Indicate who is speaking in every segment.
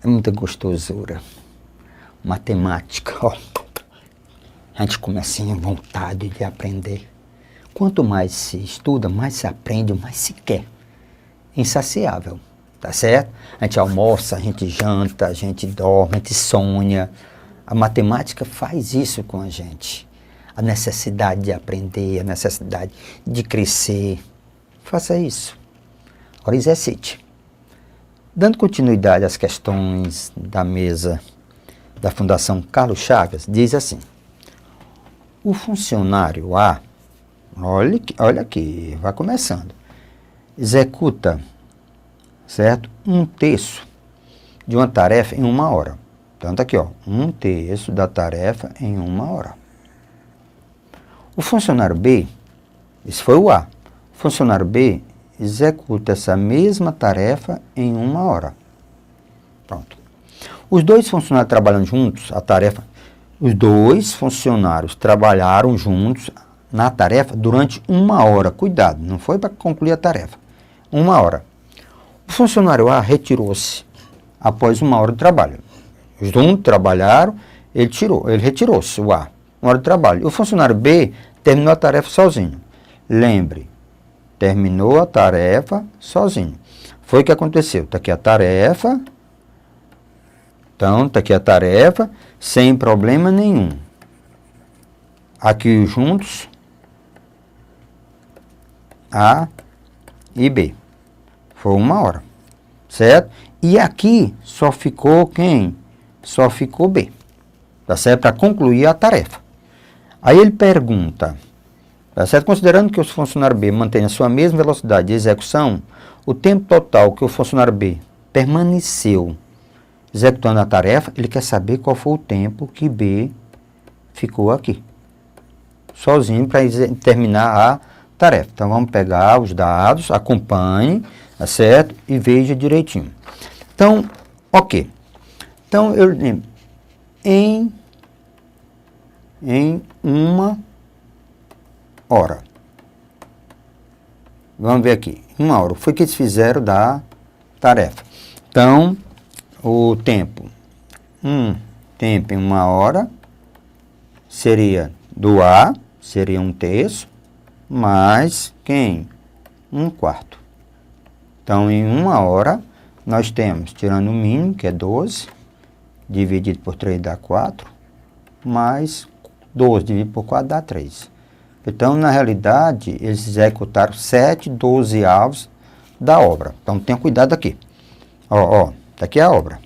Speaker 1: É muita gostosura. Matemática, ó. A gente começa em vontade de aprender. Quanto mais se estuda, mais se aprende, mais se quer. Insaciável, tá certo? A gente almoça, a gente janta, a gente dorme, a gente sonha. A matemática faz isso com a gente. A necessidade de aprender, a necessidade de crescer. Faça isso. Agora exercite. Dando continuidade às questões da mesa da Fundação Carlos Chagas, diz assim: o funcionário A, olha aqui, vai começando, executa, certo, 1/3 de uma tarefa em 1 hora. Então tá aqui, ó, 1/3 da tarefa em 1 hora. O funcionário B, esse foi o A, o funcionário B executa essa mesma tarefa em 1 hora. Pronto. Os dois funcionários trabalhando juntos, a tarefa, os dois funcionários trabalharam juntos na tarefa durante 1 hora. Cuidado, não foi para concluir a tarefa. 1 hora. O funcionário A retirou-se após 1 hora de trabalho. Os dois trabalharam, ele retirou-se, o A, 1 hora de trabalho. O funcionário B terminou a tarefa sozinho. Lembre, terminou a tarefa sozinho. Foi o que aconteceu. Está aqui a tarefa. Então, está aqui a tarefa, sem problema nenhum. Aqui juntos, A e B. Foi 1 hora, certo? E aqui só ficou quem? Só ficou B. Tá certo? Para concluir a tarefa. Aí ele pergunta, tá certo? Considerando que o funcionário B mantém a sua mesma velocidade de execução, o tempo total que o funcionário B permaneceu executando a tarefa, ele quer saber qual foi o tempo que B ficou aqui, sozinho, para terminar a tarefa. Então, vamos pegar os dados, acompanhe, tá certo? E veja direitinho. Então, ok. Então, eu lembro, em 1 hora. Vamos ver aqui, 1 hora. Foi que eles fizeram da tarefa. Então, o tempo, tempo em 1 hora, seria do A, seria 1/3, mais quem? 1/4. Então, em 1 hora, nós temos, tirando o mínimo, que é 12, dividido por 3 dá 4, mais 12 dividido por 4 dá 3. Então, na realidade, eles executaram 7/12 da obra. Então, tenha cuidado aqui. Ó, está aqui a obra.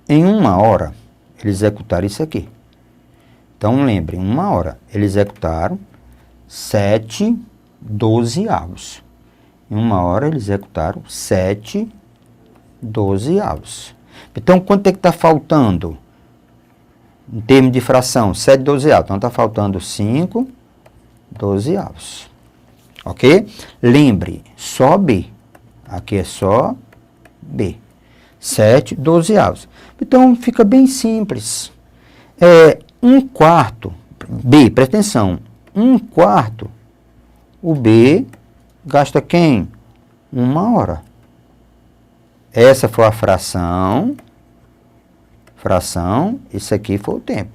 Speaker 1: Em 1 hora, eles executaram isso aqui. Então, lembre, em 1 hora, eles executaram 7/12. Em 1 hora, eles executaram 7/12. Então, quanto é que está faltando? Em termos de fração, 7/12. Então, está faltando 5/12. Ok? Lembre, só B. Aqui é só B. 7/12. Então, fica bem simples. 1/4, B, presta atenção, 1/4, o B gasta quem? 1 hora. Essa foi a fração, isso aqui foi o tempo.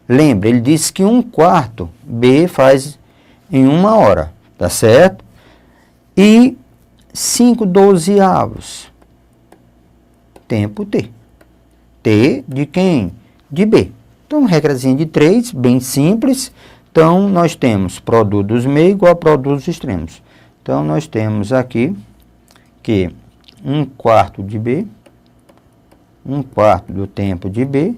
Speaker 1: Lembre, ele disse que 1/4 B faz em 1 hora, tá certo? E 5/12, tempo T. T de quem? De B. Então, regrazinha de 3, bem simples. Então, nós temos produto dos meios igual a produto dos extremos. Então, nós temos aqui que 1/4 de B, 1/4 do tempo de B,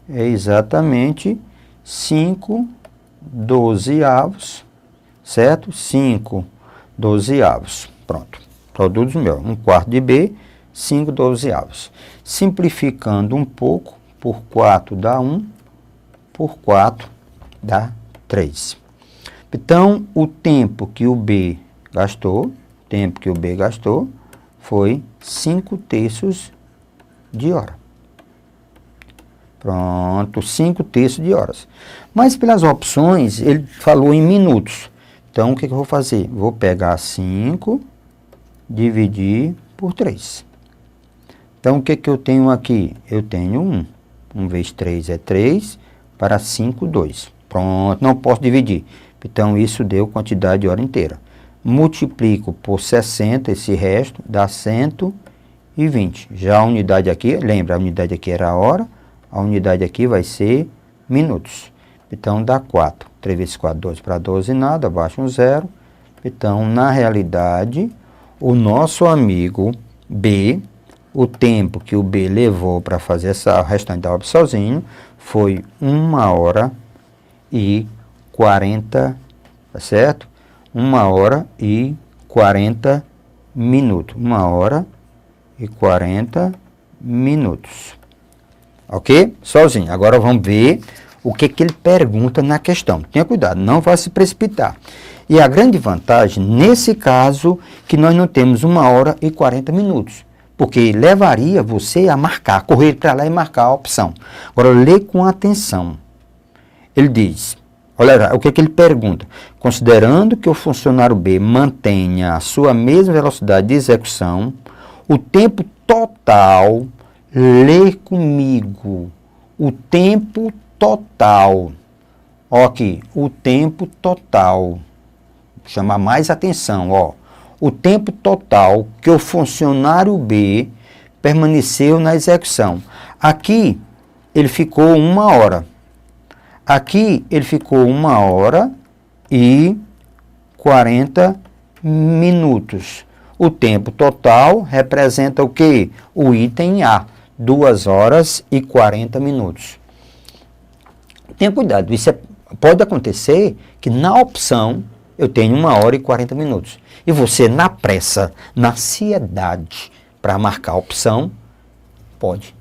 Speaker 1: é exatamente 5/12, certo? 5/12. Pronto. Produto dos meios. 1/4 de B, 5/12. Simplificando um pouco, por 4 dá 1, por 4 dá 3. Então, o tempo que o B gastou, foi 5/3 de hora. Pronto, 5/3 de horas. Mas pelas opções, ele falou em minutos. Então, o que eu vou fazer? Vou pegar 5, dividir por 3. Então, o que que eu tenho aqui? Eu tenho 1. 1 vezes 3 é 3, para 5, 2. Pronto, não posso dividir. Então, isso deu quantidade de hora inteira. Multiplico por 60, esse resto, dá 120. Já a unidade aqui, lembra, a unidade aqui era a hora, a unidade aqui vai ser minutos. Então, dá 4. 3 vezes 4, 12 para 12, nada, abaixo um 0. Então, na realidade, o nosso amigo B, o tempo que o B levou para fazer essa restante da obra sozinho, foi 1 hora e 40, tá certo? 1 hora e 40 minutos. 1 hora e 40 minutos. Ok? Sozinho. Agora vamos ver o que ele pergunta na questão. Tenha cuidado, não vá se precipitar. E a grande vantagem, nesse caso, que nós não temos 1 hora e 40 minutos. Porque levaria você a marcar, correr para lá e marcar a opção. Agora, lê com atenção. Ele diz, olha o que ele pergunta. Considerando que o funcionário B mantenha a sua mesma velocidade de execução, o tempo total, lê comigo, o tempo total. Ó aqui, o tempo total. Chama mais atenção, ó. O tempo total que o funcionário B permaneceu na execução. Aqui, ele ficou 1 hora. Aqui, ele ficou 1 hora e 40 minutos. O tempo total representa o quê? O item A, 2 horas e 40 minutos. Tenha cuidado, isso pode acontecer que na opção eu tenho 1 hora e 40 minutos. E você, na pressa, na ansiedade para marcar a opção, pode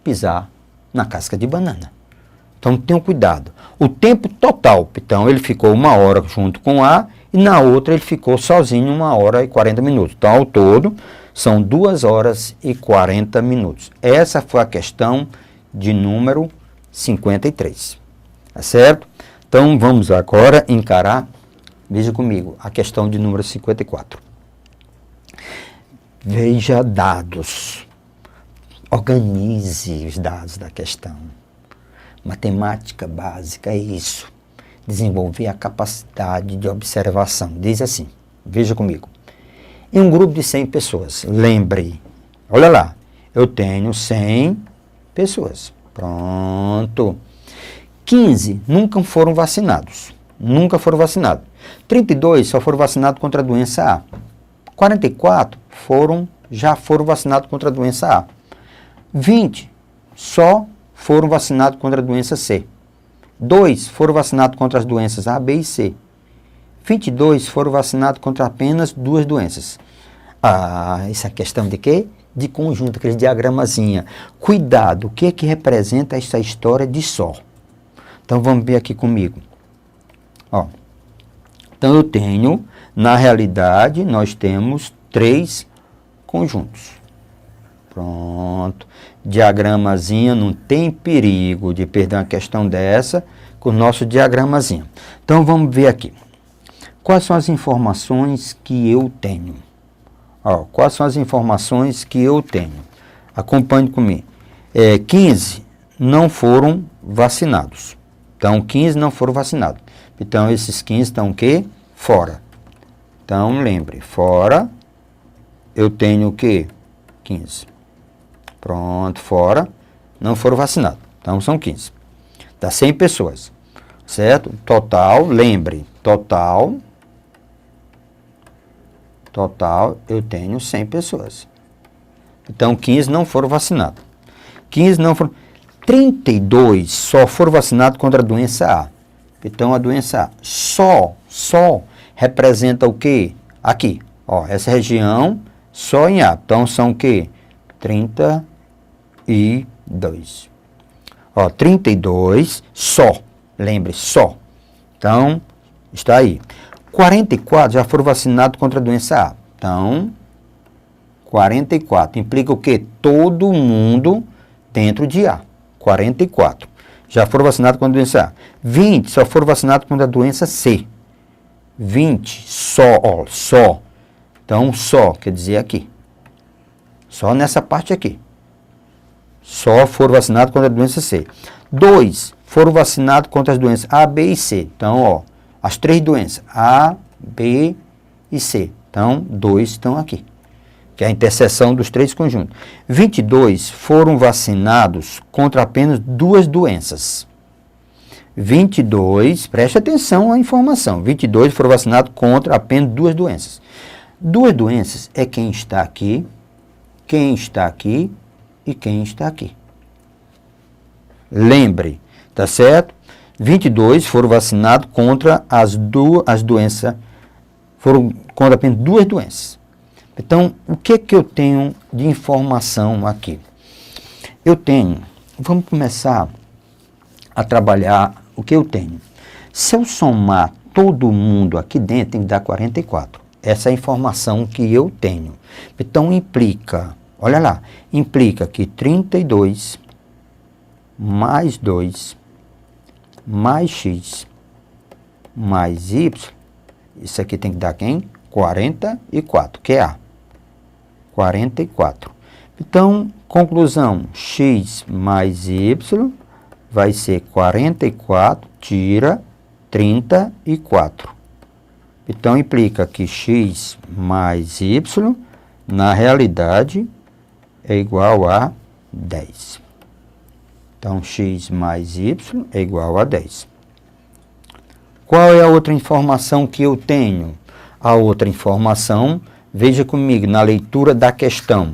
Speaker 1: pisar na casca de banana. Então, tenham cuidado. O tempo total, então, ele ficou 1 hora junto com A e na outra ele ficou sozinho 1 hora e 40 minutos. Então, ao todo, são 2 horas e 40 minutos. Essa foi a questão de número 53. Tá certo? Então, vamos agora encarar, veja comigo, a questão de número 54. Veja dados. Organize os dados da questão. Matemática básica é isso. Desenvolver a capacidade de observação. Diz assim, veja comigo. Em um grupo de 100 pessoas, lembre, olha lá, eu tenho 100 pessoas. Pronto. 15 nunca foram vacinados. Nunca foram vacinados. 32 só foram vacinados contra a doença A. 44 já foram vacinados contra a doença A. 20 só foram vacinados contra a doença C. 2 foram vacinados contra as doenças A, B e C. 22 foram vacinados contra apenas 2 doenças. Isso é questão de quê? De conjunto, aquele diagramazinha. Cuidado, o que é que representa essa história de só? Então vamos ver aqui comigo. Ó. Então eu tenho, na realidade, nós temos 3 conjuntos. Pronto. Diagramazinho, não tem perigo de perder uma questão dessa com o nosso diagramazinho. Então vamos ver aqui. Quais são as informações que eu tenho? Ó, quais são as informações que eu tenho? Acompanhe comigo. 15 não foram vacinados. Então 15 não foram vacinados. Então esses 15 estão o quê? Fora. Então lembre, fora eu tenho o quê? 15. Pronto, fora, não foram vacinados. Então, são 15. Dá 100 pessoas, certo? Total, lembre, total, eu tenho 100 pessoas. Então, 15 não foram vacinados. 15 não foram... 32 só foram vacinados contra a doença A. Então, a doença A só representa o quê? Aqui, ó, essa região só em A. Então, são o quê? 32. Ó, 32 só. Lembre, só. Então, está aí. 44 já foram vacinados contra a doença A. Então, 44 implica o quê? Todo mundo dentro de A. 44. Já foram vacinados contra a doença A. 20 só foram vacinados contra a doença C. 20 só, ó, só. Então, só quer dizer aqui. Só nessa parte aqui. Só foram vacinados contra a doença C. 2 foram vacinados contra as doenças A, B e C. Então, ó, as 3 doenças, A, B e C. Então, 2 estão aqui, que é a interseção dos 3 conjuntos. 22 foram vacinados contra apenas 2 doenças. 22, preste atenção à informação, 22 foram vacinados contra apenas 2 doenças. 2 doenças é quem está aqui e quem está aqui. Lembre, tá certo? 22 foram vacinados contra as doenças, foram contra apenas 2 doenças. Então, o que eu tenho de informação aqui? Eu tenho, vamos começar a trabalhar o que eu tenho. Se eu somar todo mundo aqui dentro, tem que dar 44. Essa é a informação que eu tenho. Então, implica, olha lá, implica que 32 mais 2 mais x mais y, isso aqui tem que dar quem? 44, que é A. 44. Então, conclusão, x mais y vai ser 44, tira 34. Então, implica que x mais y, na realidade, é igual a 10. Então, x mais y é igual a 10. Qual é a outra informação que eu tenho? A outra informação, veja comigo, na leitura da questão.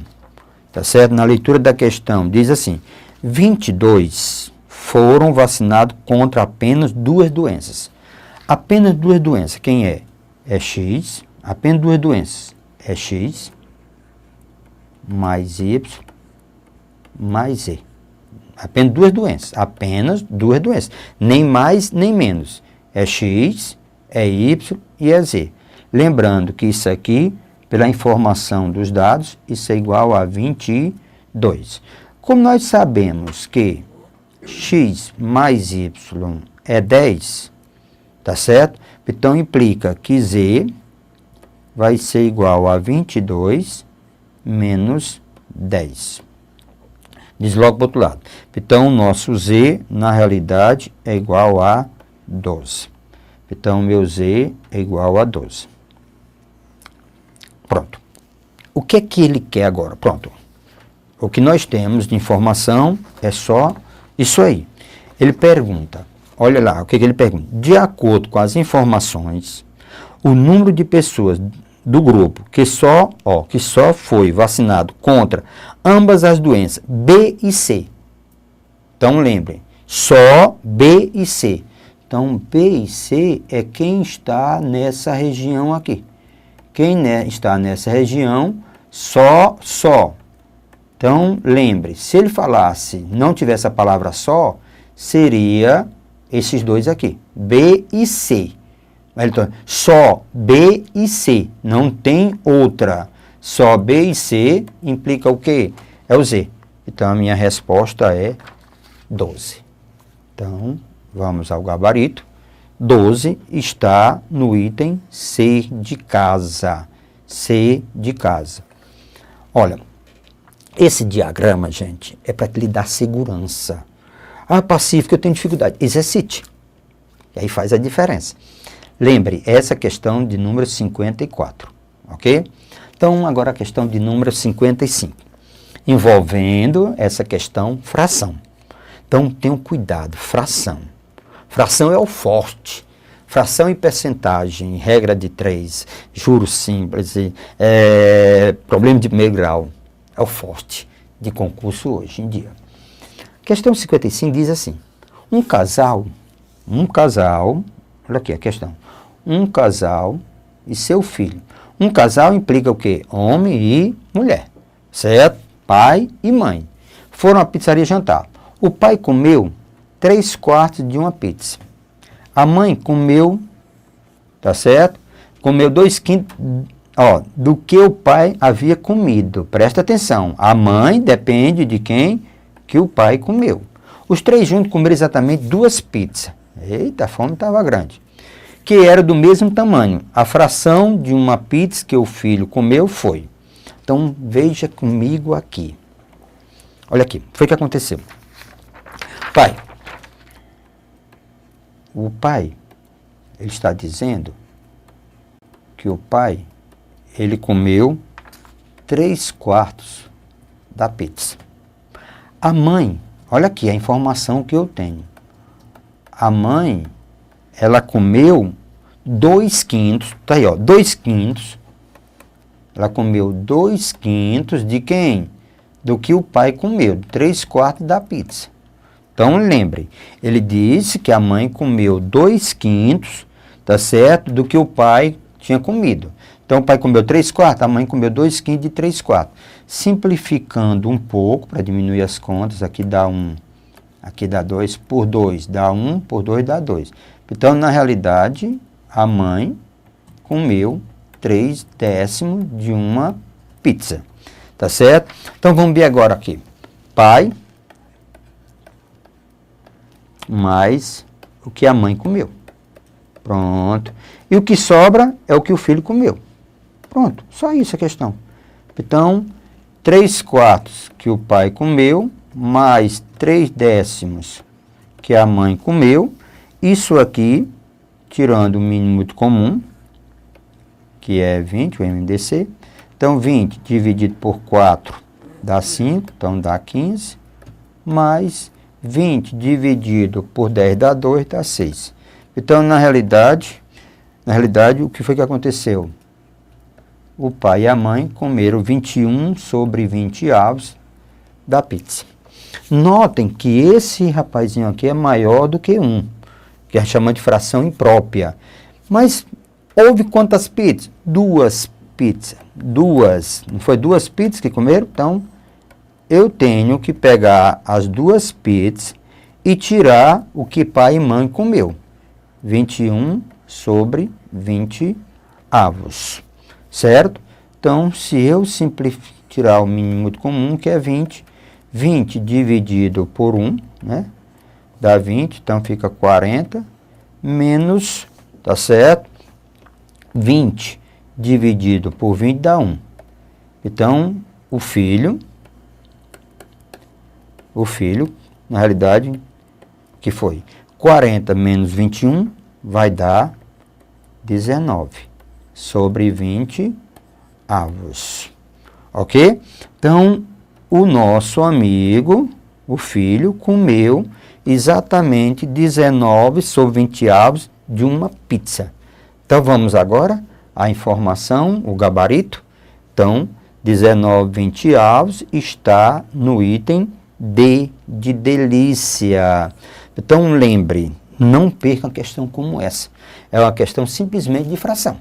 Speaker 1: Tá certo? Na leitura da questão, diz assim, 22 foram vacinados contra apenas 2 doenças. Apenas 2 doenças, quem é? É x, apenas 2 doenças. É x mais y mais z. Apenas 2 doenças, nem mais nem menos. É x, é y e é z. Lembrando que isso aqui, pela informação dos dados, isso é igual a 22. Como nós sabemos que x mais y é 10, tá certo? Então, implica que z vai ser igual a 22 menos 10. Diz logo para o outro lado. Então, o nosso z, na realidade, é igual a 12. Então, meu z é igual a 12. Pronto. O que é que ele quer agora? Pronto. O que nós temos de informação é só isso aí. Ele pergunta, olha lá, o que ele pergunta? De acordo com as informações, o número de pessoas do grupo que só foi vacinado contra ambas as doenças B e C. Então, lembrem, só B e C. Então, B e C é quem está nessa região aqui. Quem está nessa região, só. Então, lembre, se ele falasse, não tivesse a palavra só, seria esses dois aqui, B e C. Então, só B e C, não tem outra. Só B e C implica o quê? É o Z. Então, a minha resposta é 12. Então, vamos ao gabarito. 12 está no item C de casa. C de casa. Olha, esse diagrama, gente, é para lhe dar segurança. Ah, Pacífico, eu tenho dificuldade. Exercite. E aí faz a diferença. Lembre, essa questão de número 54, ok? Então, agora a questão de número 55, envolvendo essa questão fração. Então, tenham cuidado, fração. Fração é o forte. Fração e percentagem, regra de 3, juros simples, problema de primeiro grau, é o forte de concurso hoje em dia. Questão 55 diz assim, um casal, olha aqui a questão, um casal e seu filho. Um casal implica o quê? Homem e mulher, certo? Pai e mãe. Foram à pizzaria jantar. O pai comeu 3/4 de uma pizza. A mãe comeu, tá certo? Comeu 2/5, do que o pai havia comido. Presta atenção. A mãe depende de quem que o pai comeu. Os 3 juntos comeram exatamente 2 pizzas. Eita, a fome estava grande. Que era do mesmo tamanho. A fração de uma pizza que o filho comeu foi. Então, veja comigo aqui. Olha aqui, foi o que aconteceu. Pai, o pai, ele está dizendo que o pai, ele comeu 3/4 da pizza. A mãe, olha aqui a informação que eu tenho. A mãe, ela comeu 2/5, tá aí, ó, 2/5. Ela comeu 2/5 de quem? Do que o pai comeu, 3/4 da pizza. Então, lembre, ele disse que a mãe comeu 2/5, tá certo? Do que o pai tinha comido. Então, o pai comeu 3/4, a mãe comeu 2/5 de 3/4. Simplificando um pouco, para diminuir as contas, aqui dá 1, aqui dá 2 por 2, dá 1 por 2 dá 2. Então, na realidade, a mãe comeu 3/10 de uma pizza, tá certo? Então, vamos ver agora aqui. Pai mais o que a mãe comeu. Pronto. E o que sobra é o que o filho comeu. Pronto, só isso a questão. Então, 3/4 que o pai comeu, mais 3/10 que a mãe comeu. Isso aqui, tirando o mínimo muito comum, que é 20, o MDC. Então, 20 dividido por 4 dá 5, então dá 15, mais 20 dividido por 10 dá 2, dá 6. Então, na realidade, o que foi que aconteceu? O pai e a mãe comeram 21/20 da pizza. Notem que esse rapazinho aqui é maior do que 1, que a gente chama de fração imprópria. Mas houve quantas pizzas? 2 pizzas. 2. Não foi 2 pizzas que comeram? Então, eu tenho que pegar as 2 pizzas e tirar o que pai e mãe comeu. 21/20. Certo? Então, se eu tirar o mínimo muito comum, que é 20, 20 dividido por 1, né? Dá 20, então fica 40, menos, tá certo? 20 dividido por 20 dá 1. Então, o filho, na realidade, que foi 40 menos 21, vai dar 19/20. Ok? Então, o nosso amigo, o filho, comeu exatamente 19/20 de uma pizza. Então, vamos agora à informação, o gabarito. Então, 19/20 está no item D de delícia. Então, lembre, não perca uma questão como essa. É uma questão simplesmente de fração,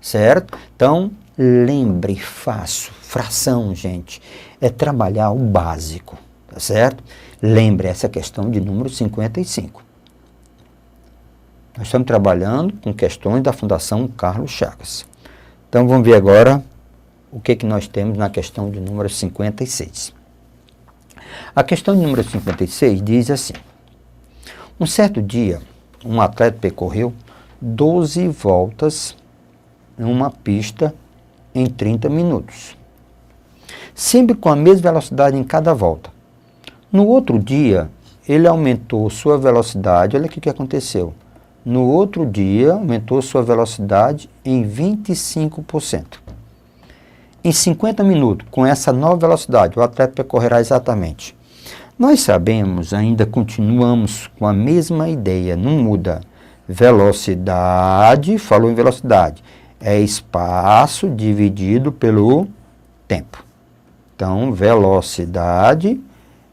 Speaker 1: certo? Então, lembre, fração, gente, é trabalhar o básico, tá certo? Lembre essa questão de número 55. Nós estamos trabalhando com questões da Fundação Carlos Chagas. Então, vamos ver agora o que nós temos na questão de número 56. A questão de número 56 diz assim: um certo dia, um atleta percorreu 12 voltas em uma pista em 30 minutos, sempre com a mesma velocidade em cada volta. No outro dia, ele aumentou sua velocidade, olha aqui o que aconteceu. No outro dia, aumentou sua velocidade em 25%. Em 50 minutos, com essa nova velocidade, o atleta percorrerá exatamente. Nós sabemos, ainda continuamos com a mesma ideia, não muda. Velocidade, falou em velocidade, é espaço dividido pelo tempo. Então, velocidade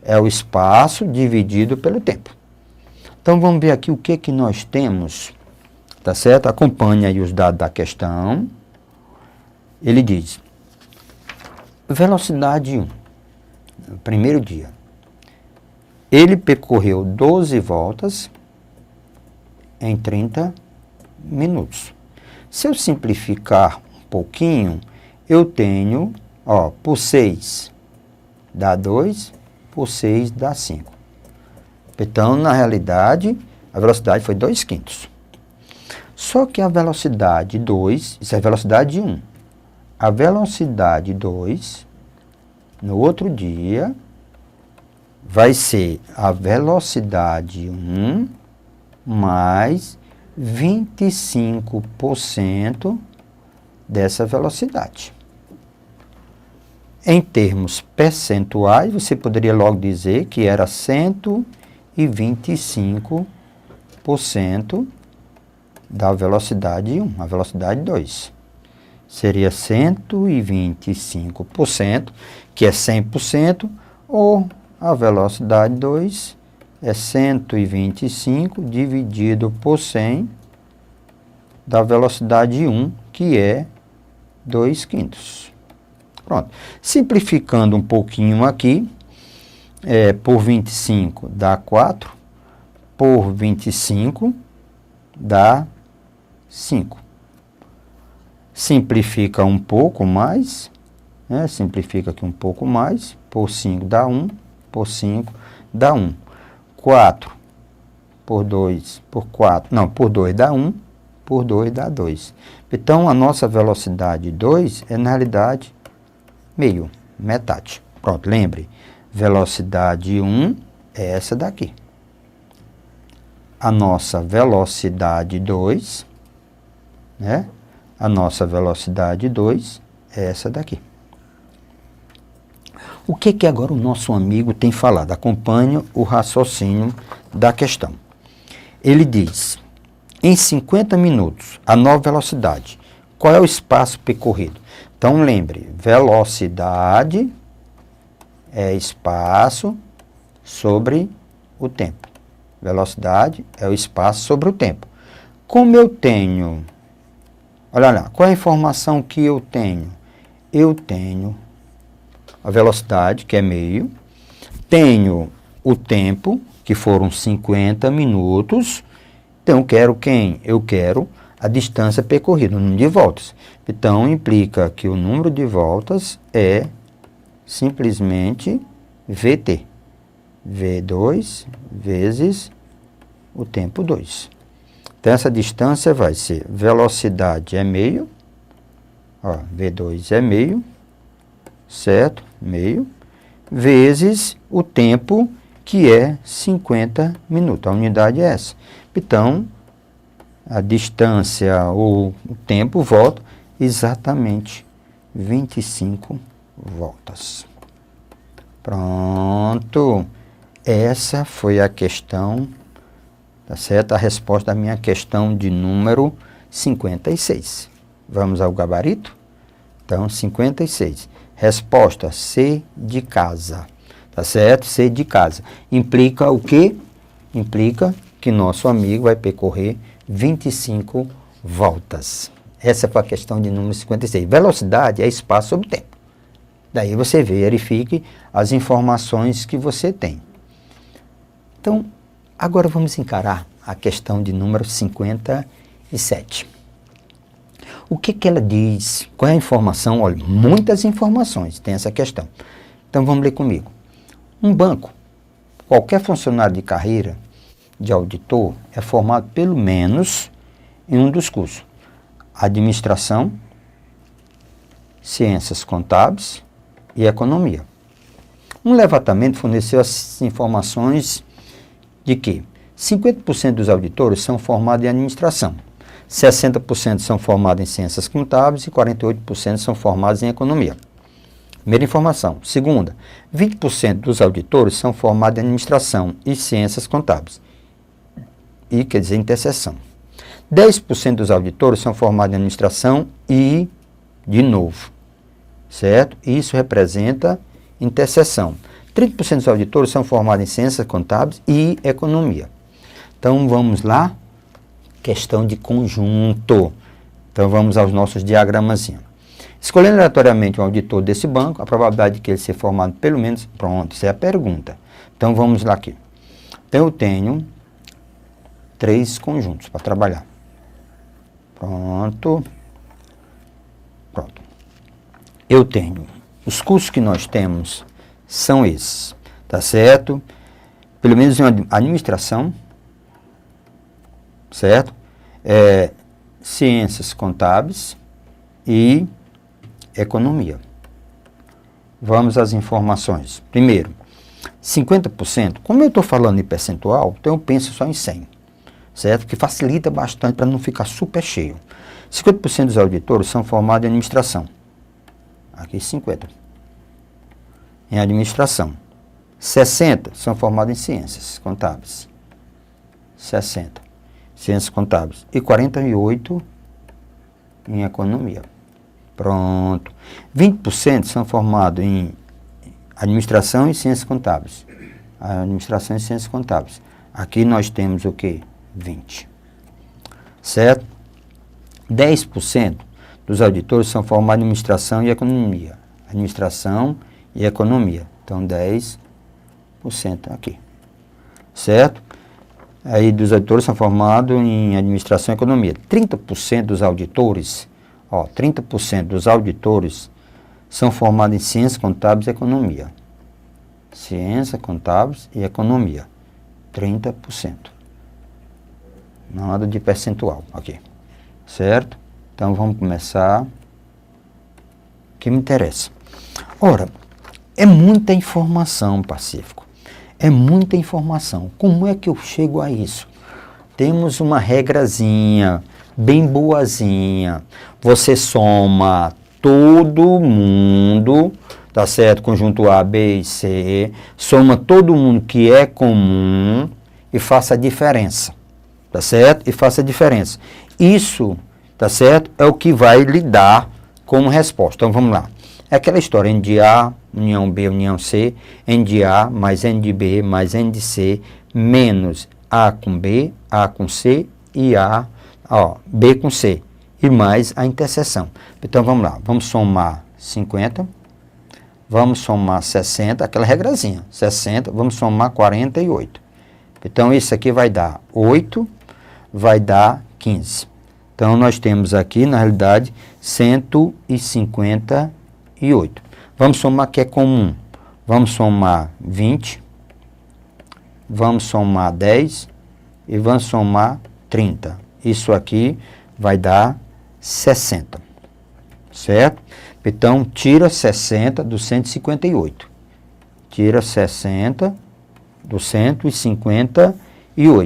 Speaker 1: é o espaço dividido pelo tempo. Então, vamos ver aqui o que nós temos, tá certo? Acompanhe aí os dados da questão. Ele diz, velocidade 1, no primeiro dia. Ele percorreu 12 voltas em 30 minutos. Se eu simplificar um pouquinho, eu tenho, ó, por 6 dá 2, por 6 dá 5. Então, na realidade, a velocidade foi 2/5. Só que a velocidade 2, isso é a velocidade 1. a velocidade 2, no outro dia, vai ser a velocidade 1 mais 25% dessa velocidade. Em termos percentuais, você poderia logo dizer que era 125% da velocidade 1, a velocidade 2. Seria 125%, que é 100%, ou a velocidade 2 é 125 dividido por 100 da velocidade 1, que é 2/5. Pronto. Simplificando um pouquinho aqui, por 25 dá 4, por 25 dá 5. Simplifica um pouco mais, simplifica aqui um pouco mais, por 5 dá 1, por 5 dá 1. 4 por 2, por 4, não, por 2 dá 1, por 2 dá 2. Então, a nossa velocidade 2 é, na realidade, meio, metade. Pronto, lembre, velocidade 1 é essa daqui. A nossa velocidade 2, a nossa velocidade 2 é essa daqui. O que agora o nosso amigo tem falado? Acompanhe o raciocínio da questão. Ele diz, em 50 minutos, a nova velocidade, qual é o espaço percorrido? Então, lembre, velocidade é espaço sobre o tempo. Velocidade é o espaço sobre o tempo. Como eu tenho, olha lá, qual é a informação que eu tenho? Eu tenho a velocidade, que é meio, tenho o tempo, que foram 50 minutos, então eu quero quem? Eu quero a distância percorrida, o número de voltas. Então, implica que o número de voltas é simplesmente VT. V2 vezes o tempo 2. Então, essa distância vai ser, velocidade é meio, V2 é meio, certo? Meio, vezes o tempo, que é 50 minutos. A unidade é essa. Então, a distância ou o tempo volta exatamente 25 voltas. Pronto. Essa foi a questão, tá certo? A resposta da minha questão de número 56. Vamos ao gabarito? Então, 56. Resposta C de casa. Tá certo? C de casa. Implica o quê? Implica que nosso amigo vai percorrer 25 voltas. Essa foi a questão de número 56. Velocidade é espaço sobre tempo. Daí você verifique as informações que você tem. Então, agora vamos encarar a questão de número 57. O que ela diz? Qual é a informação? Olha, muitas informações tem essa questão. Então, vamos ler comigo. Um banco, qualquer funcionário de carreira de auditor é formado pelo menos em um dos cursos: administração, ciências contábeis e economia. Um levantamento forneceu as informações de que 50% dos auditores são formados em administração, 60% são formados em ciências contábeis e 48% são formados em economia. Primeira informação. Segunda, 20% dos auditores são formados em administração e ciências contábeis, e quer dizer interseção. 10% dos auditores são formados em administração e, de novo, certo? Isso representa interseção. 30% dos auditores são formados em ciências contábeis e economia. Então, vamos lá. Questão de conjunto. Então, vamos aos nossos diagramazinhos. Escolhendo aleatoriamente um auditor desse banco, a probabilidade de que ele seja formado pelo menos... Pronto, isso é a pergunta. Então, vamos lá aqui. Então, eu tenho 3 conjuntos para trabalhar. Pronto. Pronto. Eu tenho... Os cursos que nós temos são esses, tá certo? Pelo menos em administração, certo? Ciências contábeis e economia. Vamos às informações. Primeiro, 50%, como eu estou falando em percentual, então eu penso só em 100, certo? Que facilita bastante para não ficar super cheio. 50% dos auditores são formados em administração. Aqui 50. Em administração. 60 são formados em ciências contábeis. 60. Ciências contábeis. E 48 em economia. Pronto. 20% são formados em administração e ciências contábeis. Administração e ciências contábeis. Aqui nós temos o quê? 20. Certo? 10% dos auditores são formados em administração e economia. Administração e economia. Então, 10% aqui. Certo? Aí, dos auditores são formados em administração e economia. 30% dos auditores, 30% dos auditores são formados em ciências contábeis e economia. Ciências contábeis e economia. 30%. Nada de percentual aqui. Certo? Então, vamos começar. O que me interessa? Ora, é muita informação, Pacífico. É muita informação. Como é que eu chego a isso? Temos uma regrazinha, bem boazinha. Você soma todo mundo, tá certo? Conjunto A, B e C. Soma todo mundo que é comum e faça a diferença. Tá certo? E faça a diferença. Isso, tá certo? É o que vai lhe dar como resposta. Então, vamos lá. É aquela história, N de A, união B, união C, N de A mais N de B mais N de C, menos A com B, A com C e B com C. E mais a interseção. Então, vamos lá. Vamos somar 50. Vamos somar 60, aquela regrazinha. 60, vamos somar 48. Então, isso aqui vai dar 8, vai dar 15. Então, nós temos aqui, na realidade, 158. Vamos somar que é comum. Vamos somar 20, vamos somar 10 e vamos somar 30. Isso aqui vai dar 60. Certo? Então, tira 60 do 158. Tira 60 do 158.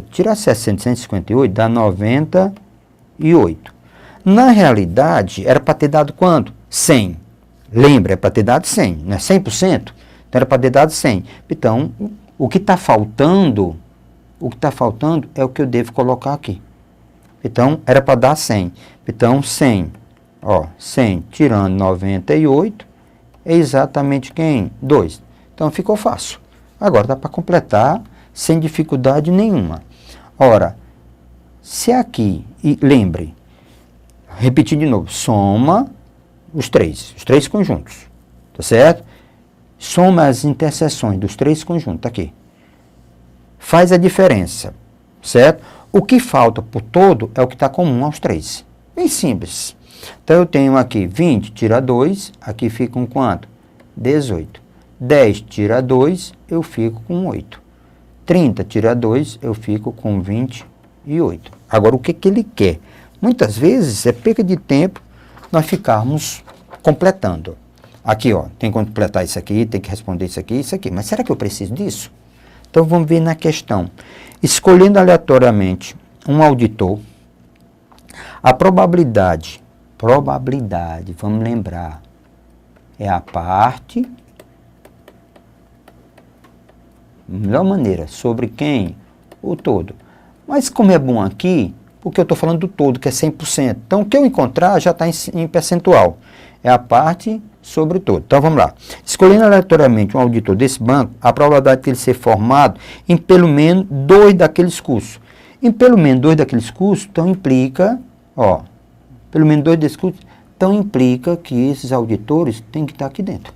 Speaker 1: Tirar 60 do 158 dá 98. Na realidade, era para ter dado quanto? 100. Lembra, é para ter dado 100, não é 100%? Então, era para ter dado 100. Então, o que está faltando é o que eu devo colocar aqui. Então, era para dar 100. Então, 100, 100 tirando 98 é exatamente quem? 2. Então, ficou fácil. Agora, dá para completar sem dificuldade nenhuma. Ora, se aqui, e lembre, repetir de novo, soma os três conjuntos, tá certo? Soma as interseções dos três conjuntos aqui. Faz a diferença, certo? O que falta por todo é o que está comum aos três. Bem simples. Então, eu tenho aqui 20, tira 2, aqui fica um quanto? 18. 10 tira 2, eu fico com 8. 30 tira 2, eu fico com 28. Agora, o que ele quer? Muitas vezes é perda de tempo nós ficarmos completando. Aqui, tem que completar isso aqui, tem que responder isso aqui, isso aqui. Mas será que eu preciso disso? Então, vamos ver na questão. Escolhendo aleatoriamente um auditor, a probabilidade, vamos lembrar, é a parte, melhor maneira, sobre quem? O todo. Mas como é bom aqui, porque eu estou falando do todo, que é 100%. Então, o que eu encontrar já está em percentual. É a parte sobre o todo. Então, vamos lá. Escolhendo aleatoriamente um auditor desse banco, a probabilidade de ele ser formado em pelo menos 2 daqueles cursos. Em pelo menos 2 daqueles cursos, então implica, pelo menos 2 desses cursos, então implica que esses auditores têm que estar aqui dentro.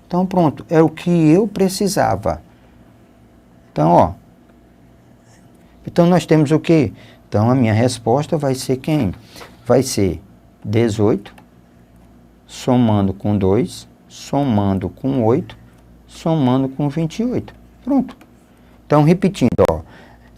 Speaker 1: Então, pronto. É o que eu precisava. Então, Então, nós temos o quê? Então, a minha resposta vai ser quem? Vai ser 18, somando com 2, somando com 8, somando com 28. Pronto. Então, repetindo,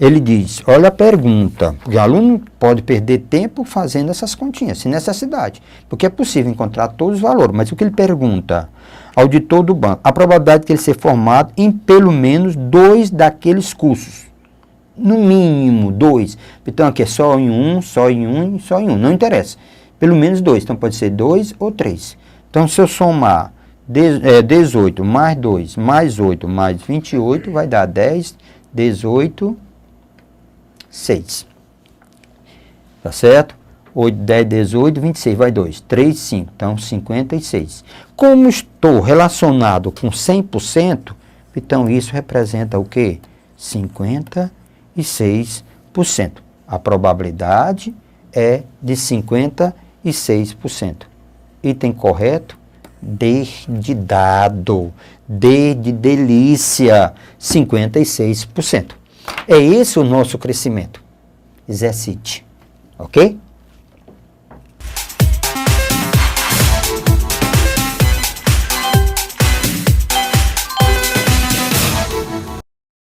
Speaker 1: Ele diz, olha a pergunta, porque o aluno pode perder tempo fazendo essas continhas, sem necessidade, porque é possível encontrar todos os valores, mas o que ele pergunta? Auditor do banco, a probabilidade de ele ser formado em pelo menos 2 daqueles cursos, no mínimo 2, então aqui é só em um, só em um e só em um, não interessa, pelo menos 2, então pode ser 2 ou 3, então se eu somar 18 mais 2 mais 8 mais 28, vai dar 10, 18, 6. Tá certo? 8, 10, 18, 26, vai 2. 3, 5. Então, 56. Como estou relacionado com 100%, então isso representa o quê? 56%. A probabilidade é de 56%. Item correto? D de dado. D de delícia. 56%. É esse o nosso crescimento. Exercite. Ok?